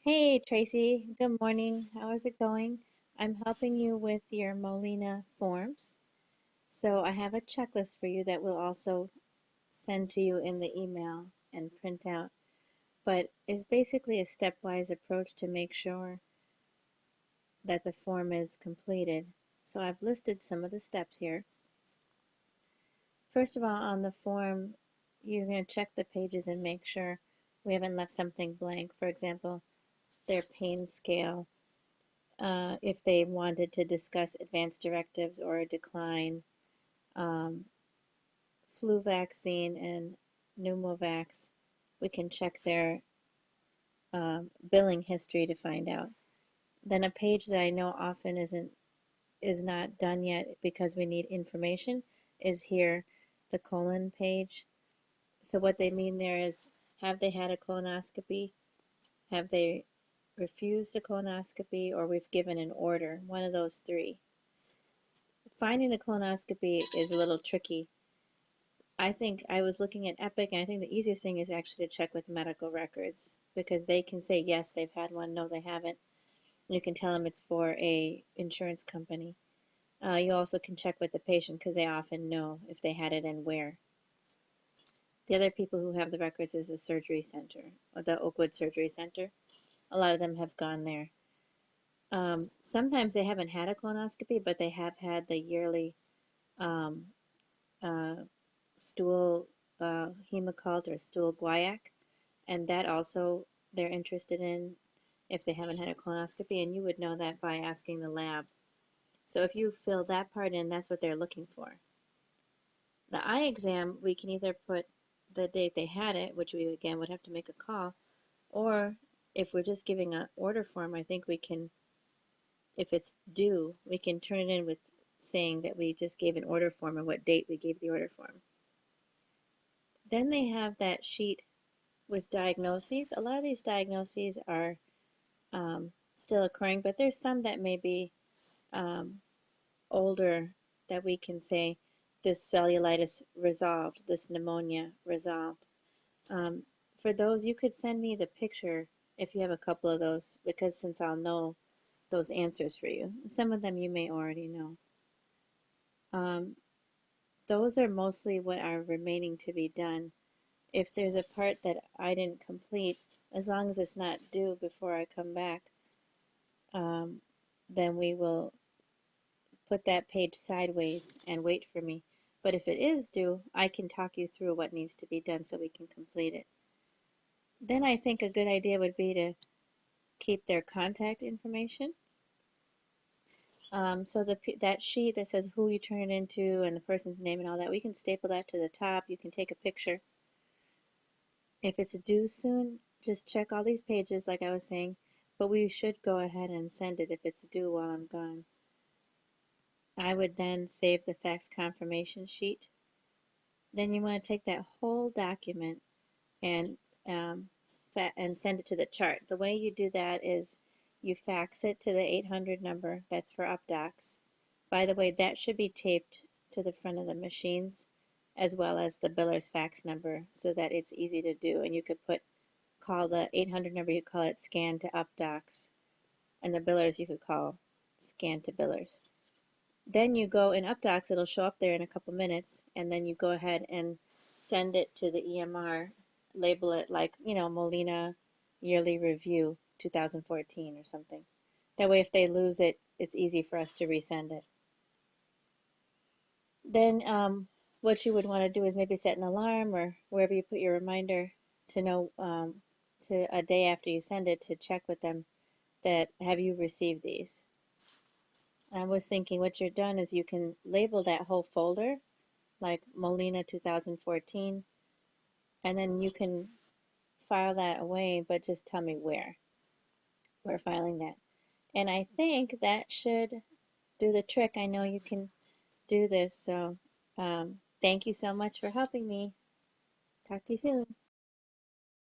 Hey Tracy, good morning. How is it going? I'm helping you with your Molina forms. So I have a checklist for you that we'll also send to you in the email and print out. But it's basically a stepwise approach to make sure that the form is completed. So I've listed some of the steps here. First of all, on the form, you're going to check the pages and make sure we haven't left something blank. For example, their pain scale, if they wanted to discuss advanced directives or a decline, um, flu vaccine and pneumovax, we can check their billing history to find out. Then a page that I know often is not done yet because we need information is here, the colon page. So what they mean there is, have they had a colonoscopy? Have they refused a colonoscopy, or we've given an order? One of those three. Finding the colonoscopy is a little tricky. I think I was looking at Epic, and I think the easiest thing is actually to check with medical records because they can say yes, they've had one, no, they haven't. You can tell them it's for a insurance company. You also can check with the patient because they often know if they had it and where. The other people who have the records is the surgery center, or the Oakwood Surgery Center. A lot of them have gone there. Sometimes they haven't had a colonoscopy, but they have had the yearly um, uh, stool hemocult or stool guaiac, and that also they're interested in if they haven't had a colonoscopy, and you would know that by asking the lab. So if you fill that part in, that's what they're looking for. The eye exam, we can either put the date they had it, which we again would have to make a call, or if we're just giving an order form, I think we can, if it's due, we can turn it in with saying that we just gave an order form and what date we gave the order form. Then they have that sheet with diagnoses. A lot of these diagnoses are still occurring, but there's some that may be um, older that we can say this cellulitis resolved, this pneumonia resolved. Um, for those, you could send me the picture if you have a couple of those, because since I'll know those answers for you. Some of them you may already know. Um, those are mostly what are remaining to be done. If there's a part that I didn't complete, as long as it's not due before I come back, um, then we will put that page sideways and wait for me. But if it is due, I can talk you through what needs to be done so we can complete it. Then I think a good idea would be to keep their contact information. So that sheet that says who you turn it into and the person's name and all that, we can staple that to the top. You can take a picture. If it's due soon, just check all these pages like I was saying, but we should go ahead and send it if it's due while I'm gone. I would then save the fax confirmation sheet. Then you want to take that whole document and send it to the chart. The way you do that is you fax it to the 800 number. That's for UpDocs. By the way, that should be taped to the front of the machines as well as the biller's fax number so that it's easy to do. And you could call the 800 number, you call it scan to UpDocs. And the billers you could call scan to billers. Then you go in UpDocs, it'll show up there in a couple minutes, and then you go ahead and send it to the EMR, label it like, Molina Yearly Review 2014 or something. That way if they lose it, it's easy for us to resend it. Then what you would want to do is maybe set an alarm or wherever you put your reminder to know to a day after you send it to check with them that have you received these. I was thinking what you're done is you can label that whole folder like Molina 2014, and then you can file that away, but just tell me where we're filing that. And I think that should do the trick. I know you can do this, so thank you so much for helping me. Talk to you soon.